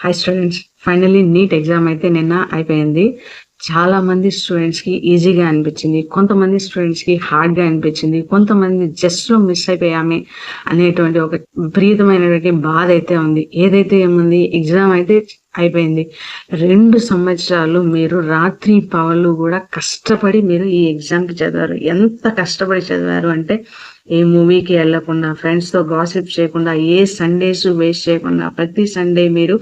Hi students, finally NEET exam అయితే నిన్న అయిపోయింది. చాలా మంది స్టూడెంట్స్ కి ఈజీగా అనిపించింది, కొంతమంది స్టూడెంట్స్ కి హార్డ్ గా అనిపించింది, కొంతమంది జస్ట్ లో మిస్ అయిపోయామే అనేటువంటి ఒక విపరీతమైనటువంటి బాధ అయితే ఉంది. ఏదైతే ఏముంది, ఎగ్జామ్ అయితే అయిపోయింది. 2 సంవత్సరాలు మీరు రాత్రి పగలు కూడా కష్టపడి మీరు ఈ ఎగ్జామ్ కి చదివారు. ఎంత కష్టపడి చదివారు అంటే, ఏ మూవీకి వెళ్ళకుండా, ఫ్రెండ్స్ తో గాసిప్ చేయకుండా, ఏ సండేస్ వేస్ట్ చేయకుండా, ప్రతి సండే మీరు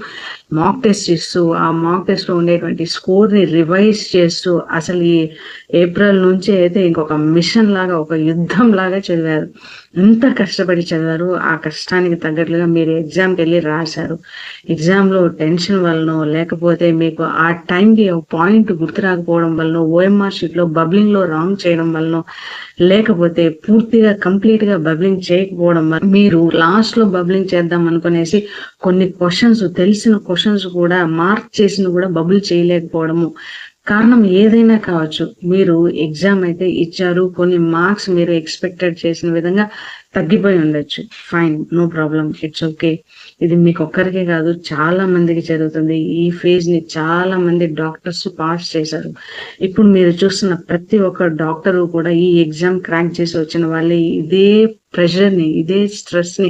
మాక్ టెస్ట్ ఇస్తూ, ఆ మాక్ టెస్ట్ లో ఉండేటువంటి స్కోర్ ని రివైజ్ చేస్తూ, అసలు ఈ ఏప్రిల్ నుంచి అయితే ఇంకొక మిషన్ లాగా, ఒక యుద్ధం లాగా చదివారు. ఎంత కష్టపడి చదివారు, ఆ కష్టానికి తగ్గట్లుగా మీరు ఎగ్జామ్కి వెళ్ళి రాశారు. ఎగ్జామ్ లో టెన్షన్ వలనో, లేకపోతే మీకు ఆ టైంకి పాయింట్ గుర్తు రాకపోవడం వలనో, ఓఎంఆర్ షీట్ లో బబ్లింగ్ లో రాంగ్ చేయడం వలనో, లేకపోతే పూర్తిగా కంప్లీట్ గా బబ్లింగ్ చేయకపోవడం వల్ల మీరు లాస్ట్ లో బబ్లింగ్ చేద్దాం అనుకునేసి కొన్ని క్వశ్చన్స్, తెలిసిన క్వశ్చన్స్ కూడా మార్క్ చేసిన కూడా బబుల్ చేయలేకపోవడము. కారణం ఏదైనా కావచ్చు, మీరు ఎగ్జామ్ అయితే ఇచ్చారు, కొన్ని మార్క్స్ మీరు ఎక్స్పెక్టెడ్ చేసిన విధంగా తగ్గిపోయి ఉండొచ్చు. Fine, no problem, it's okay. ఇది మీకు ఒక్కరికే కాదు, చాలా మందికి జరుగుతుంది. ఈ ఫేజ్ ని చాలా మంది డాక్టర్స్ పాస్ చేశారు. ఇప్పుడు మీరు చూస్తున్న ప్రతి ఒక్క డాక్టరు కూడా ఈ ఎగ్జామ్ క్రాక్ చేసి వచ్చిన వాళ్ళే. ఇదే ప్రెషర్ ని, ఇదే స్ట్రెస్ ని,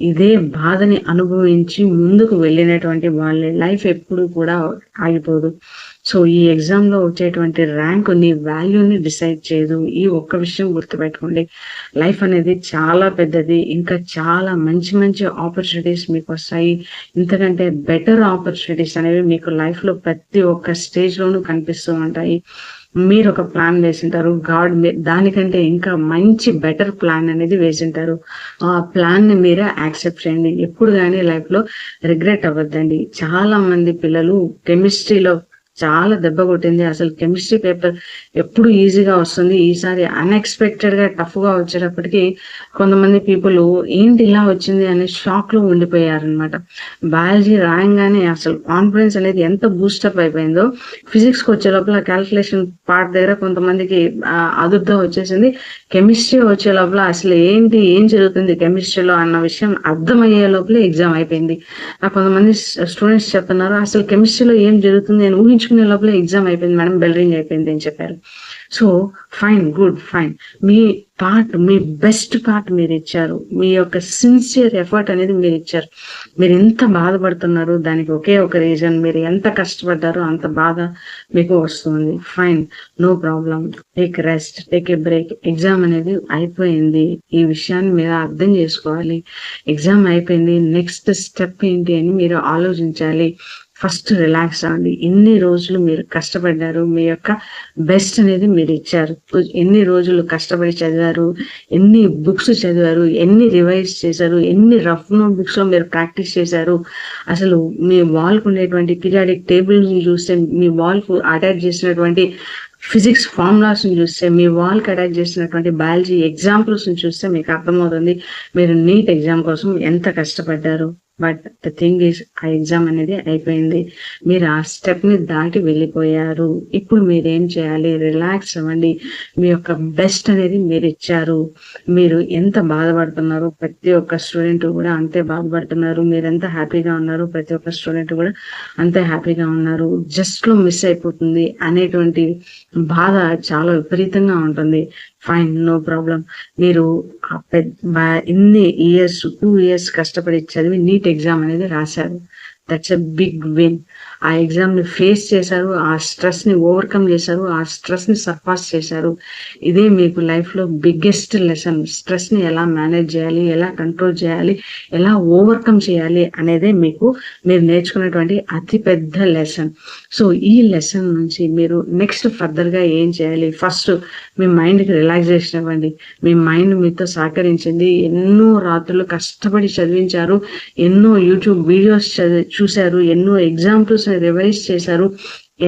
ఇదే బాధని అనుభవించి ముందుకు వెళ్ళినటువంటి వాళ్ళే. లైఫ్ ఎప్పుడు కూడా ఆగిపోదు. సో ఈ ఎగ్జామ్ లో వచ్చేటువంటి ర్యాంక్ నీ వాల్యూని డిసైడ్ చేయదు. ఈ ఒక్క విషయం గుర్తుపెట్టుకోండి. లైఫ్ అనేది చాలా పెద్దది. ఇంకా చాలా మంచి మంచి ఆపర్చునిటీస్ మీకు వస్తాయి. ఇంతకంటే బెటర్ ఆపర్చునిటీస్ అనేవి మీకు లైఫ్ లో ప్రతి ఒక్క స్టేజ్ లోనూ కనిపిస్తూ ఉంటాయి. మీరు ఒక ప్లాన్ వేసింటారు, గాడ్ దానికంటే ఇంకా మంచి బెటర్ ప్లాన్ అనేది వేసింటారు. ఆ ప్లాన్ ని మీరే యాక్సెప్ట్ చేయండి. ఎప్పుడు కానీ లైఫ్ లో రిగ్రెట్ అవ్వద్దండి. చాలా మంది పిల్లలు కెమిస్ట్రీలో చాలా దెబ్బ కొట్టింది. అసలు కెమిస్ట్రీ పేపర్ ఎప్పుడు ఈజీగా వస్తుంది, ఈసారి అన్ఎక్స్పెక్టెడ్ గా టఫ్ గా వచ్చేటప్పటికి కొంతమంది పీపుల్ ఏంటి ఇలా వచ్చింది అనే షాక్ లో ఉండిపోయారనమాట. బయాలజీ రాయంగానే అసలు కాన్ఫిడెన్స్ అనేది ఎంత బూస్టప్ అయిపోయిందో, ఫిజిక్స్ కి వచ్చే లోపల క్యాల్కులేషన్ పార్ట్ దగ్గర కొంతమందికి అదుర్దా వచ్చేసింది. కెమిస్ట్రీ వచ్చే లోపల అసలు ఏం జరుగుతుంది కెమిస్ట్రీలో అన్న విషయం అర్థమయ్యే లోపల ఎగ్జామ్ అయిపోయింది. కొంతమంది స్టూడెంట్స్ చెప్తున్నారు, అసలు కెమిస్ట్రీలో ఏం జరుగుతుంది నేను ఊహించుకునే లోపల ఎగ్జామ్ అయిపోయింది మేడం, బెల్ రింగ్ అయిపోయింది అని చెప్పారు. So fine, good, fine. మీ బెస్ట్ పార్ట్ మీరు ఇచ్చారు. మీ యొక్క సిన్సియర్ ఎఫర్ట్ అనేది మీరు ఇచ్చారు. మీరు ఎంత బాధపడుతున్నారు దానికి ఒకే ఒక రీజన్, మీరు ఎంత కష్టపడ్డారో అంత బాధ మీకు వస్తుంది. Fine, no problem, take rest, take a break. Exam అనేది అయిపోయింది. ఈ విషయాన్ని మీరు అర్థం చేసుకోవాలి. ఎగ్జామ్ అయిపోయింది, నెక్స్ట్ స్టెప్ ఏంటి అని మీరు ఆలోచించాలి. ఫస్ట్ రిలాక్స్ అవ్వండి. ఎన్ని రోజులు మీరు కష్టపడ్డారు, మీ యొక్క బెస్ట్ అనేది మీరు ఇచ్చారు. ఎన్ని రోజులు కష్టపడి చదివారు, ఎన్ని బుక్స్ చదివారు, ఎన్ని రివైజ్ చేశారు, ఎన్ని రఫ్ నోట్ బుక్స్ లో మీరు ప్రాక్టీస్ చేశారు. అసలు మీ వాల్ కు ఉండేటువంటి పీరియాడిక్ టేబుల్స్ ని చూస్తే, మీ వాల్ కు అటాచ్ చేసినటువంటి ఫిజిక్స్ ఫార్ములాస్ ని చూస్తే, మీ వాల్ కి అటాచ్ చేసినటువంటి బయాలజీ ఎగ్జాంపుల్స్ ని చూస్తే మీకు అర్థమవుతుంది మీరు నీట్ ఎగ్జామ్ కోసం ఎంత కష్టపడ్డారు. బట్ ద థింగ్ ఈస్, ఆ ఎగ్జామ్ అనేది అయిపోయింది. మీరు ఆ స్టెప్ ని దాటి వెళ్ళిపోయారు. ఇప్పుడు మీరేం చేయాలి? రిలాక్స్ అవ్వండి. మీ యొక్క బెస్ట్ అనేది మీరు ఇచ్చారు. మీరు ఎంత బాధపడుతున్నారు, ప్రతి ఒక్క స్టూడెంట్ కూడా అంతే బాధపడుతున్నారు. మీరు ఎంత హ్యాపీగా ఉన్నారు, ప్రతి ఒక్క స్టూడెంట్ కూడా అంతే హ్యాపీగా ఉన్నారు. జస్ట్ లో మిస్ అయిపోతుంది అనేటువంటి బాధ చాలా విపరీతంగా ఉంటుంది. Fine, no problem. మీరు ఇన్ని ఇయర్స్, 2 years కష్టపడి చదివి నీట్ ఎగ్జామ్ అనేది రాశారు. That's a big win. ఆ ఎగ్జామ్ ని ఫేస్ చేశారు, ఆ స్ట్రెస్ ని ఓవర్కమ్ చేశారు, ఆ స్ట్రెస్ ని సర్పాస్ చేశారు. ఇదే మీకు లైఫ్ లో బిగ్గెస్ట్ లెసన్. స్ట్రెస్ ని ఎలా మేనేజ్ చేయాలి, ఎలా కంట్రోల్ చేయాలి, ఎలా ఓవర్కమ్ చేయాలి అనేదే మీరు నేర్చుకున్నటువంటి అతి పెద్ద లెసన్. సో ఈ లెసన్ నుంచి మీరు నెక్స్ట్ ఫర్దర్ గా ఏం చేయాలి? ఫస్ట్ మీ మైండ్ కి రిలాక్సేషన్ ఇవ్వండి. మీ మైండ్ మీతో సహకరించింది. ఎన్నో రాత్రులు కష్టపడి చదివించారు, ఎన్నో యూట్యూబ్ వీడియోస్ చూశారు, ఎన్నో ఎగ్జాంపుల్స్ రివైజ్ చేశారు,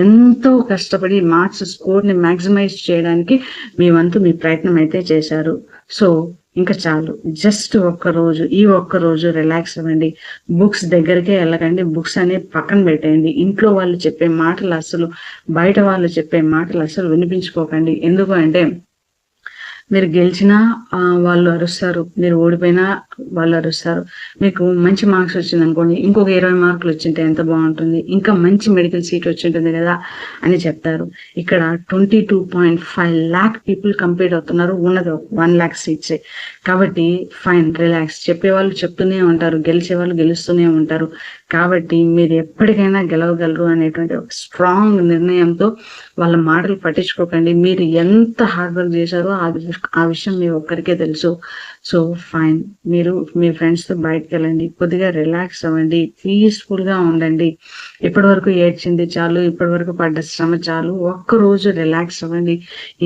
ఎంతో కష్టపడి మార్క్స్ స్కోర్ ని మాక్సిమైజ్ చేయడానికి మీ ప్రయత్నం అయితే చేశారు. సో ఇంకా చాలు. జస్ట్ ఈ ఒక్క రోజు రిలాక్స్ అవ్వండి. బుక్స్ దగ్గరికే వెళ్ళకండి. బుక్స్ అనే పక్కన పెట్టేయండి. ఇంట్లో వాళ్ళు చెప్పే మాటలు అసలు, బయట వాళ్ళు చెప్పే మాటలు అసలు వినిపించుకోకండి. ఎందుకు అంటే మీరు గెలిచినా వాళ్ళు అరుస్తారు, మీరు ఓడిపోయినా వాళ్ళు అరుస్తారు. మీకు మంచి మార్క్స్ వచ్చిందనుకోండి, ఇంకొక 20 మార్కులు వచ్చింటే ఎంత బాగుంటుంది, ఇంకా మంచి మెడికల్ సీట్ వచ్చింటుంది కదా అని చెప్తారు. ఇక్కడ 22.5 lakh పీపుల్ కంప్లీట్ అవుతున్నారు, ఉన్నది 1 lakh సీట్సే. కాబట్టి ఫైన్, రిలాక్స్. చెప్పేవాళ్ళు చెప్తూనే ఉంటారు, గెలిచే వాళ్ళు గెలుస్తూనే ఉంటారు. కాబట్టి మీరు ఎప్పటికైనా గెలవగలరు అనేటువంటి ఒక స్ట్రాంగ్ నిర్ణయంతో వాళ్ళ మాటలు పట్టించుకోకండి. మీరు ఎంత హార్డ్ వర్క్ చేశారో ఆ విషయం మీ ఒక్కరికే తెలుసు. సో ఫైన్, మీరు మీ ఫ్రెండ్స్తో బయటకు వెళ్ళండి, కొద్దిగా రిలాక్స్ అవ్వండి, పీస్ఫుల్ గా ఉండండి. ఇప్పటి వరకు ఏడ్చింది చాలు, ఇప్పటి వరకు పడ్డ శ్రమ చాలు, ఒక్కరోజు రిలాక్స్ అవ్వండి.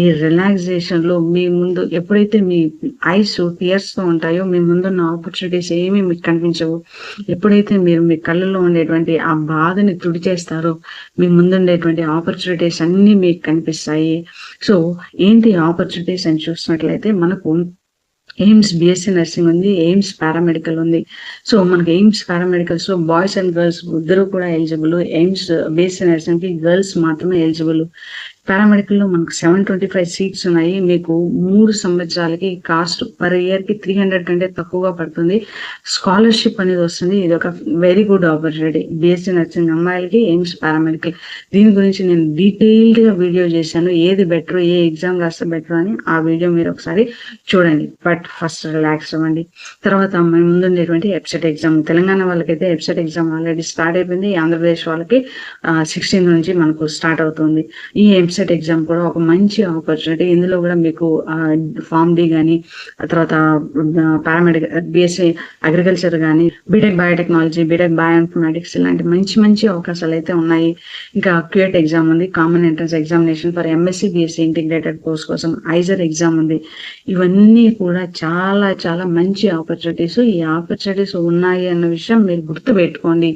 ఈ రిలాక్సేషన్ లో మీ ముందు ఎప్పుడైతే మీ ఐస్ టీయర్స్ తో ఉంటాయో, మీ ముందున్న ఆపర్చునిటీస్ ఏమీ మీకు కనిపించవు. ఎప్పుడైతే మీరు మీ కళ్ళలో ఉండేటువంటి ఆ బాధని తుడిచేస్తారో, మీ ముందుండేటువంటి ఆపర్చునిటీస్ అన్ని మీకు కనిపిస్తాయి. సో ఏంటి ఆపర్చునిటీస్ అని చూసినట్లయితే, మనకు ఎయిమ్స్ బిఎస్సీ నర్సింగ్ ఉంది, ఎయిమ్స్ పారామెడికల్ ఉంది. సో మనకి ఎయిమ్స్ పారామెడికల్స్ లో బాయ్స్ అండ్ గర్ల్స్ ఇద్దరు కూడా ఎలిజిబుల్. ఎయిమ్స్ బిఎస్సీ నర్సింగ్ కి గర్ల్స్ మాత్రమే ఎలిజిబుల్. పారామెడికల్ లో మనకు 725 సీట్స్ ఉన్నాయి. మీకు 3 సంవత్సరాలకి కాస్ట్ పర్ ఇయర్ కి 300 కంటే తక్కువగా పడుతుంది. స్కాలర్షిప్ అనేది వస్తుంది. ఇది ఒక very good opportunity BSc nursing అమ్మాయిలకి, ఎయిమ్స్ పారామెడికల్. దీని గురించి నేను డీటెయిల్డ్ గా వీడియో చేశాను, ఏది బెటర్, ఏ ఎగ్జామ్ రాస్తే బెటర్ అని. ఆ వీడియో మీరు ఒకసారి చూడండి. బట్ ఫస్ట్ రిలాక్స్ అవ్వండి. తర్వాత మన ముందుండేటువంటి ఎప్సెట్ ఎగ్జామ్, తెలంగాణ వాళ్ళకైతే ఎప్సెట్ ఎగ్జామ్ ఆల్రెడీ స్టార్ట్ అయిపోయింది. ఆంధ్రప్రదేశ్ వాళ్ళకి 16 నుంచి మనకు స్టార్ట్ అవుతుంది. ఈ ఎంసెట్ ఎగ్జామ్ కూడా ఒక మంచి ఆపర్చునిటీ. ఇందులో కూడా మీకు ఫార్మ్ డి కానీ, తర్వాత పారామెడికల్, బిఎస్సీ అగ్రికల్చర్ కానీ, బీటెక్ బయోటెక్నాలజీ, బీటెక్ బయోఇన్ఫర్మాటిక్స్ ఇలాంటి మంచి మంచి అవకాశాలు అయితే ఉన్నాయి. ఇంకా క్యూఎట్ ఎగ్జామ్ ఉంది, common entrance examination for MSc BSc integrated course కోసం. ఐజర్ ఎగ్జామ్ ఉంది. ఇవన్నీ కూడా చాలా చాలా మంచి ఆపర్చునిటీస్. ఈ ఆపర్చునిటీస్ ఉన్నాయి అన్న విషయం మీరు గుర్తు పెట్టుకోండి.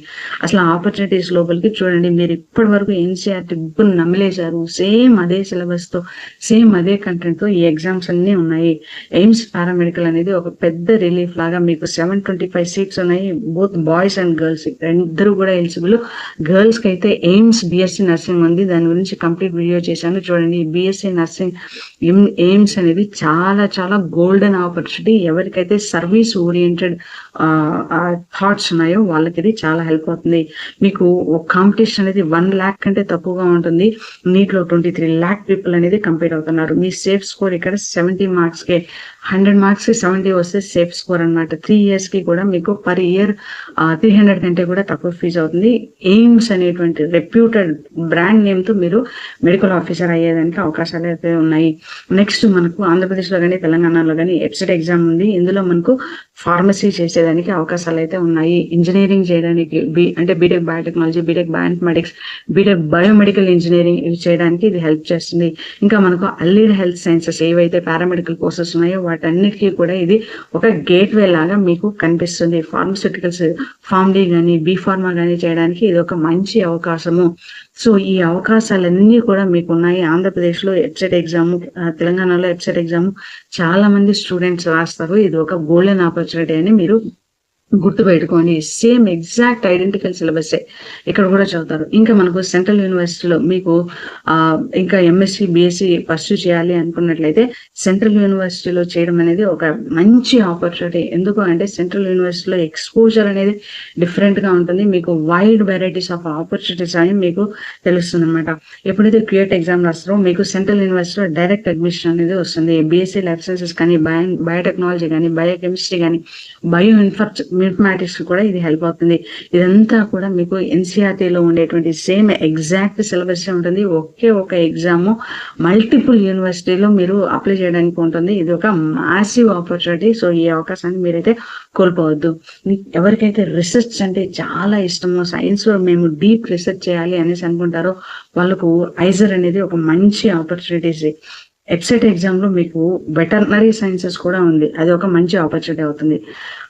అసలు ఆపర్చునిటీస్ లోపలికి చూడండి. మీరు ఇప్పటి వరకు ఎన్సీఆర్టీ బుక్ నమ్మలేశారు. సేమ్ అదే సిలబస్ తో, సేమ్ అదే కంటెంట్ తో ఈ ఎగ్జామ్స్ అన్ని ఉన్నాయి. ఎయిమ్స్ పారామెడికల్ అనేది ఒక పెద్ద రిలీఫ్ లాగా. మీకు 725 సీట్స్ ఉన్నాయి, బోత్ బాయ్స్ అండ్ గర్ల్స్ ఇద్దరు కూడా ఎలిజిబుల్. గర్ల్స్ కి అయితే ఎయిమ్స్ బిఎస్సీ నర్సింగ్ ఉంది, దాని గురించి కంప్లీట్ వీడియో చేశాను చూడండి. బిఎస్సీ నర్సింగ్ ఎయిమ్స్ అనేది చాలా చాలా గోల్డెన్ ఆపర్చునిటీ. ఎవరికైతే సర్వీస్ ఓరియంటెడ్ థాట్స్ ఉన్నాయో వాళ్ళకి ఇది చాలా హెల్ప్ అవుతుంది. మీకు కాంపిటీషన్ అనేది 1 lakh కంటే తక్కువగా ఉంటుంది. నీట్ లో 23 lakh పీపుల్ అనేది కంప్లీట్ అవుతున్నారు. మీ సేఫ్ స్కోర్ ఇక్కడ 70 మార్క్స్ కే, 100 మార్క్స్ కి 70 వస్తే సేఫ్ స్కోర్ అనమాట. 3 years కి కూడా మీకు పర్ ఇయర్ 300 కంటే కూడా తక్కువ ఫీజు అవుతుంది. ఎయిమ్స్ అనేటువంటి రెప్యూటెడ్ బ్రాండ్ నేమ్ తో మీరు మెడికల్ ఆఫీసర్ అయ్యేదానికి అవకాశాలు అయితే ఉన్నాయి. నెక్స్ట్ మనకు ఆంధ్రప్రదేశ్ లో కానీ, తెలంగాణలో కానీ ఎప్సెట్ ఎగ్జామ్ ఉంది. ఇందులో మనకు ఫార్మసీ చేసేదానికి అవకాశాలు అయితే ఉన్నాయి. ఇంజనీరింగ్ చేయడానికి అంటే BTech biotechnology, BTech bioinformatics, BTech biomedical engineering ఇవి చేయడానికి ఇది హెల్ప్ చేస్తుంది. ఇంకా మనకు అల్లీడ్ హెల్త్ సైన్సెస్ ఏవైతే పారామెడికల్ కోర్సెస్ ఉన్నాయో వాటన్నిటికీ కూడా ఇది ఒక గేట్వే లాగా మీకు కనిపిస్తుంది. ఫార్మస్యూటికల్స్, ఫార్మ్ డి కానీ, బీ ఫార్మా కానీ చేయడానికి ఇది ఒక మంచి అవకాశము. సో ఈ అవకాశాలన్నీ కూడా మీకు ఉన్నాయి. ఆంధ్రప్రదేశ్ లో ఎప్సెట్ ఎగ్జామ్, తెలంగాణలో ఎప్సెట్ ఎగ్జామ్ చాలా మంది స్టూడెంట్స్ రాస్తారు. ఇది ఒక గోల్డెన్ ఆపర్చునిటీ అని మీరు గుర్తు పెట్టుకోండి. సేమ్ ఎగ్జాక్ట్ ఐడెంటికల్ సిలబస్ ఇక్కడ కూడా చదువుతారు. ఇంకా మనకు సెంట్రల్ యూనివర్సిటీలో మీకు ఇంకా ఎంఎస్సీ బిఎస్సీ పర్సూ చేయాలి అనుకున్నట్లయితే సెంట్రల్ యూనివర్సిటీలో చేయడం అనేది ఒక మంచి ఆపర్చునిటీ. ఎందుకు అంటే సెంట్రల్ యూనివర్సిటీలో ఎక్స్పోజర్ అనేది డిఫరెంట్ గా ఉంటుంది. మీకు వైడ్ వెరైటీస్ ఆఫ్ ఆపర్చునిటీస్ అని మీకు తెలుస్తుంది అనమాట. ఎప్పుడైతే క్యూఎట్ ఎగ్జామ్ రాస్తారో మీకు సెంట్రల్ యూనివర్సిటీలో డైరెక్ట్ అడ్మిషన్ అనేది వస్తుంది. బిఎస్సీ లైఫ్ సైన్సెస్ కానీ, బయోటెక్నాలజీ కానీ, బయోకెమిస్ట్రీ కానీ, బయో ఇన్ఫర్మాటిక్స్ కూడా ఇది హెల్ప్ అవుతుంది. ఇదంతా కూడా మీకు ఎన్సీఆర్టీలో ఉండేటువంటి సేమ్ ఎగ్జాక్ట్ సిలబస్ ఉంటుంది. ఒకే ఒక ఎగ్జామ్ మల్టిపుల్ యూనివర్సిటీలో మీరు అప్లై చేయడానికి ఉంటుంది. ఇది ఒక మాసివ్ ఆపర్చునిటీ. సో ఈ అవకాశాన్ని మీరైతే కోల్పోవద్దు. ఎవరికైతే రీసెర్చ్ అంటే చాలా ఇష్టమో, సైన్స్ లో మేము డీప్ రీసెర్చ్ చేయాలి అనేసి అనుకుంటారో వాళ్ళకు ఐజర్ అనేది ఒక మంచి ఆపర్చునిటీస్. ఎప్సెట్ ఎగ్జామ్ లో మీకు వెటర్నరీ సైన్సెస్ కూడా ఉంది, అది ఒక మంచి ఆపర్చునిటీ అవుతుంది.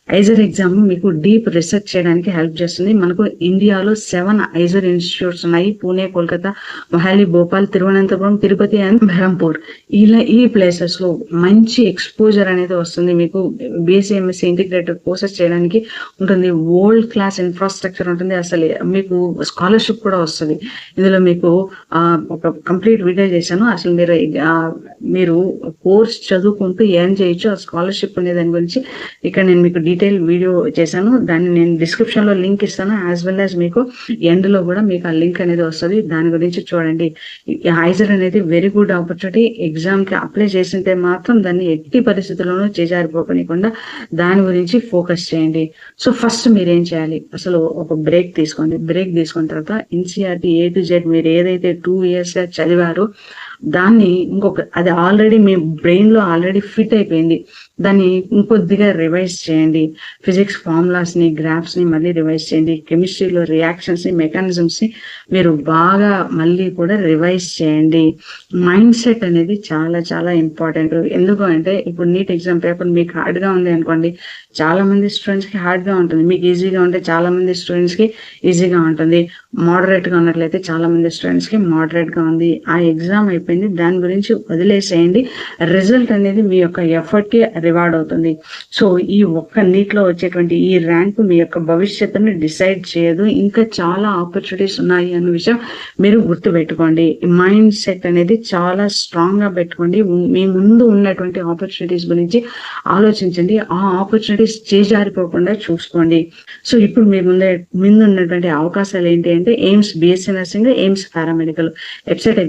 ఐజర్ ఎగ్జామ్ మీకు డీప్ రీసెర్చ్ చేయడానికి హెల్ప్ చేస్తుంది. మనకు ఇండియాలో 7 ఐజర్ ఇన్స్టిట్యూట్స్ ఉన్నాయి. పూణే, కోల్కతా, మొహాలి, భోపాల్, తిరువనంతపురం, తిరుపతి అండ్ బెహంపూర్. ఈ ప్లేసెస్ లో మంచి ఎక్స్పోజర్ అనేది వస్తుంది. మీకు బీఎస్సీ, ఎంఎస్సీ ఇంటిగ్రేటెడ్ కోర్సెస్ చేయడానికి ఉంటుంది. వరల్డ్ క్లాస్ ఇన్ఫ్రాస్ట్రక్చర్ ఉంటుంది. అసలు మీకు స్కాలర్షిప్ కూడా వస్తుంది. ఇందులో మీకు ఒక కంప్లీట్ వీడియో చేశాను. అసలు మీరు కోర్స్ చదువుకుంటూ ఏం చేయొచ్చు, ఆ స్కాలర్షిప్ అనే దాని గురించి ఇక్కడ నేను మీకు డీటెయిల్ వీడియో చేశాను. దాన్ని నేను డిస్క్రిప్షన్ లో లింక్ ఇస్తాను. యాజ్ వెల్ యాజ్ మీకు ఎండ్ లో కూడా మీకు ఆ లింక్ అనేది వస్తుంది. దాని గురించి చూడండి. ఐజర్ అనేది వెరీ గుడ్ ఆపర్చునిటీ. ఎగ్జామ్ కి అప్లై చేసింటే మాత్రం దాన్ని ఎట్టి పరిస్థితుల్లోనూ చేజారిపోకుండా దాని గురించి ఫోకస్ చేయండి. సో ఫస్ట్ మీరు ఏం చేయాలి, అసలు ఒక బ్రేక్ తీసుకోండి. బ్రేక్ తీసుకున్న తర్వాత ఎన్సీఆర్టీ A to Z మీరు ఏదైతే 2 years గా చదివారో దాన్ని అది ఆల్రెడీ మీ బ్రెయిన్ లో ఆల్రెడీ ఫిట్ అయిపోయింది. దాన్ని ఇంకొద్దిగా రివైజ్ చేయండి. ఫిజిక్స్ ఫార్ములాస్ ని, గ్రాఫ్స్ ని మళ్ళీ రివైజ్ చేయండి. కెమిస్ట్రీలో రియాక్షన్స్ ని, మెకానిజమ్స్ ని మీరు బాగా మళ్ళీ కూడా రివైజ్ చేయండి. మైండ్ సెట్ అనేది చాలా చాలా ఇంపార్టెంట్. ఎందుకు అంటే ఇప్పుడు నీట్ ఎగ్జామ్ పేపర్ మీకు హార్డ్ గా ఉంది అనుకోండి, చాలా మంది స్టూడెంట్స్ కి హార్డ్ గా ఉంటుంది. మీకు ఈజీగా ఉంటే చాలా మంది స్టూడెంట్స్ కి ఈజీగా ఉంటుంది. మోడరేట్ గా ఉన్నట్లయితే చాలా మంది స్టూడెంట్స్ కి మోడరేట్ గా ఉంది. ఆ ఎగ్జామ్ అయిపోయింది, దాని గురించి వదిలేసేయండి. రిజల్ట్ అనేది మీ యొక్క ఎఫర్ట్ కి రివార్డ్ అవుతుంది. సో ఈ ఒక్క నీట్ లో వచ్చేటువంటి ఈ ర్యాంక్ మీ యొక్క భవిష్యత్తుని డిసైడ్ చేయదు. ఇంకా చాలా ఆపర్చునిటీస్ ఉన్నాయి అన్న విషయం మీరు గుర్తు పెట్టుకోండి. మైండ్ సెట్ అనేది చాలా స్ట్రాంగ్ గా పెట్టుకోండి. మీ ముందు ఉన్నటువంటి ఆపర్చునిటీస్ గురించి ఆలోచించండి. ఆ ఆపర్చునిటీస్ చేజారిపోకుండా చూసుకోండి. సో ఇప్పుడు మీ ముందు ఉన్నటువంటి అవకాశాలు ఏంటి అంటే AIIMS BSc nursing, AIIMS paramedical, EAPCET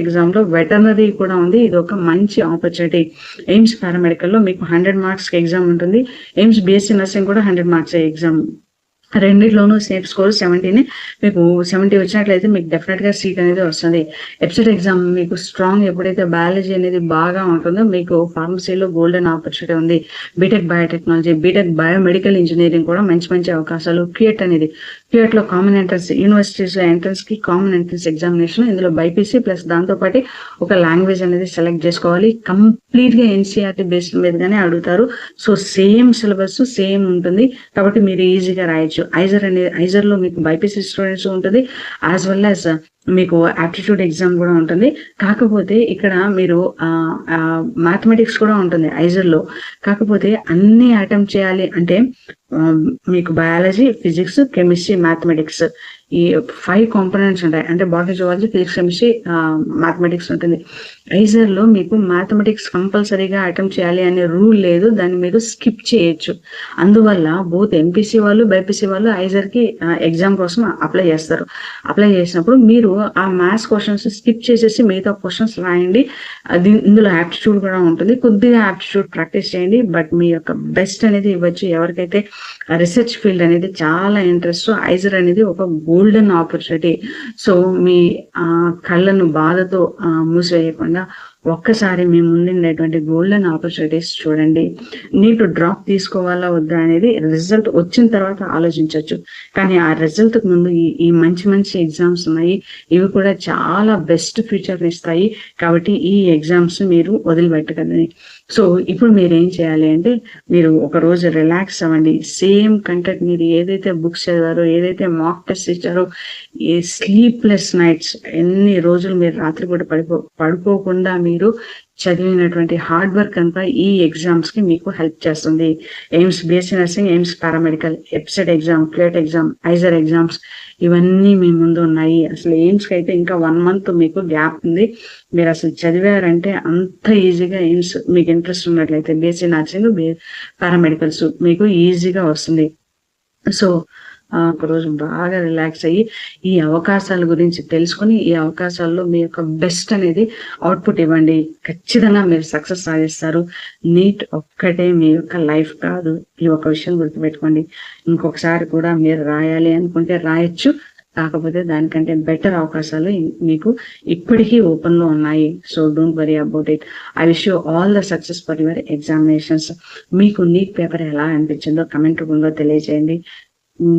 exam లో వెటర్నరీ కూడా ఉంది. ఇది ఒక మంచి ఆపర్చునిటీ. ఎయిమ్స్ పారామెడికల్ లో మీకు 100 మార్క్స్ ఎగ్జామ్ ఉంటుంది. ఎయిమ్స్ బీఎస్సీ నర్సింగ్ కూడా 100 మార్క్స్ ఎగ్జామ్. రెండిట్లోనూ సేమ్ స్కోర్ 70 మీకు 70 వచ్చినట్లయితే మీకు డెఫినెట్ గా సీట్ అనేది వస్తుంది. ఎప్సెట్ ఎగ్జామ్ మీకు స్ట్రాంగ్ ఎప్పుడైతే బయాలజీ అనేది బాగా ఉంటుందో మీకు ఫార్మసీలో గోల్డెన్ ఆపర్చునిటీ ఉంది. BTech biotechnology, BTech biomedical engineering కూడా మంచి అవకాశాలు. క్యూఎట్ లో కామన్ ఎంట్రన్స్, యూనివర్సిటీస్ లో ఎంట్రన్స్ కి కామన్ ఎంట్రన్స్ ఎగ్జామినేషన్. ఇందులో బైపీసీ ప్లస్ దాంతో పాటు ఒక లాంగ్వేజ్ అనేది సెలెక్ట్ చేసుకోవాలి. కంప్లీట్ గా ఎన్సీఆర్టీ బేస్డ్ మీదగానే అడుగుతారు. సో సేమ్ సిలబస్ సేమ్ ఉంటుంది కాబట్టి మీరు ఈజీగా రాయొచ్చు. ఐజర్ లో మీకు బైపీసీ స్టూడెంట్స్ ఉంటుంది, యాజ్ వెల్ యాజ్ మీకు ఆప్టిట్యూడ్ ఎగ్జామ్ కూడా ఉంటుంది. కాకపోతే ఇక్కడ మీరు మ్యాథమెటిక్స్ కూడా ఉంటుంది ఐజర్ లో. కాకపోతే అన్ని అటెంప్ట్ చేయాలి అంటే మీకు బయాలజీ, ఫిజిక్స్, కెమిస్ట్రీ, మ్యాథమెటిక్స్ ఈ 5 కాంపోనెంట్స్ ఉంటాయి. అంటే botany, zoology, physics, chemistry, mathematics ఉంటుంది. ఐజర్ లో మీకు మ్యాథమెటిక్స్ కంపల్సరీగా అటెంప్ట్ చేయాలి అనే రూల్ లేదు. దాన్ని మీరు స్కిప్ చేయొచ్చు. అందువల్ల బోత్ ఎంపీసీ వాళ్ళు, బైపీసీ వాళ్ళు ఐజర్ కి ఎగ్జామ్ కోసం అప్లై చేస్తారు. అప్లై చేసినప్పుడు మీరు ఆ మ్యాథ్స్ క్వశ్చన్స్ స్కిప్ చేసేసి మిగతా క్వశ్చన్స్ రాయండి. ఇందులో యాప్టిట్యూడ్ కూడా ఉంటుంది. కొద్దిగా యాప్టిట్యూడ్ ప్రాక్టీస్ చేయండి. బట్ మీ యొక్క బెస్ట్ అనేది ఇవ్వచ్చు. ఎవరికైతే రీసెర్చ్ ఫీల్డ్ అనేది చాలా ఇంట్రెస్ట్, ఐజర్ అనేది ఒక గోల్డెన్ ఆపర్చునిటీ. సో మీ కళ్ళను బాధతో మూసివేయకుండా ఒక్కసారి మీ ముందున్నటువంటి గోల్డెన్ ఆపర్చునిటీస్ చూడండి. నీట్ డ్రాప్ తీసుకోవాలా వద్దా అనేది రిజల్ట్ వచ్చిన తర్వాత ఆలోచించవచ్చు. కానీ ఆ రిజల్ట్ ముందు ఈ మంచి ఎగ్జామ్స్ ఉన్నాయి. ఇవి కూడా చాలా బెస్ట్ ఫ్యూచర్ ఇస్తాయి. కాబట్టి ఈ ఎగ్జామ్స్ మీరు వదిలిపెట్టకండి. సో ఇప్పుడు మీరు ఏం చేయాలి అంటే మీరు ఒక రోజు రిలాక్స్ అవ్వండి. సేమ్ కంటెంట్ మీరు ఏదైతే బుక్స్ చదివారో, ఏదైతే మాక్ టెస్ట్ ఇచ్చారో, స్లీప్లెస్ నైట్స్ ఎన్ని రోజులు మీరు రాత్రిపూట పడుకోకుండా మీరు చదివినటువంటి హార్డ్ వర్క్ అంతా ఈ ఎగ్జామ్స్ కి మీకు హెల్ప్ చేస్తుంది. AIIMS BSc nursing, AIIMS paramedical, EAPCET exam, CUET exam, IISER exams ఇవన్నీ మీ ముందు ఉన్నాయి. అసలు ఎయిమ్స్ కి అయితే ఇంకా 1 month మీకు గ్యాప్ ఉంది. మీరు అసలు చదివారంటే అంత ఈజీగా ఎయిమ్స్ మీకు ఇంట్రెస్ట్ ఉన్నట్లయితే బీఎస్సీ నర్సింగ్, పారామెడికల్స్ మీకు ఈజీగా వస్తుంది. సో ఒకరోజు బాగా రిలాక్స్ అయ్యి ఈ అవకాశాల గురించి తెలుసుకుని ఈ అవకాశాల్లో మీ యొక్క బెస్ట్ అనేది అవుట్పుట్ ఇవ్వండి. ఖచ్చితంగా మీరు సక్సెస్ సాధిస్తారు. నీట్ ఒక్కటే మీ యొక్క లైఫ్ కాదు. ఈ ఒక విషయం గుర్తుపెట్టుకోండి. ఇంకొకసారి కూడా మీరు రాయాలి అనుకుంటే రాయొచ్చు. కాకపోతే దానికంటే బెటర్ అవకాశాలు మీకు ఇప్పటికీ ఓపెన్ లో ఉన్నాయి. So don't worry about it. I wish you all the success for your examinations. మీకు నీట్ పేపర్ ఎలా అనిపించిందో కమెంట్ రూపంలో తెలియజేయండి.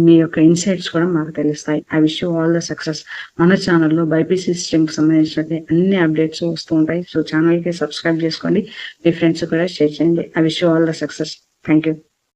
మీ యొక్క ఇన్సైట్స్ కూడా మాకు తెలుస్తాయి. I wish you all the success. మన ఛానల్లో బైపీసీ స్ట్రీమ్ కి సంబంధించిన అన్ని అప్డేట్స్ వస్తూ ఉంటాయి. సో ఛానల్ కి సబ్స్క్రైబ్ చేసుకోండి, మీ ఫ్రెండ్స్ కూడా షేర్ చేయండి. I wish you all the success. Thank you.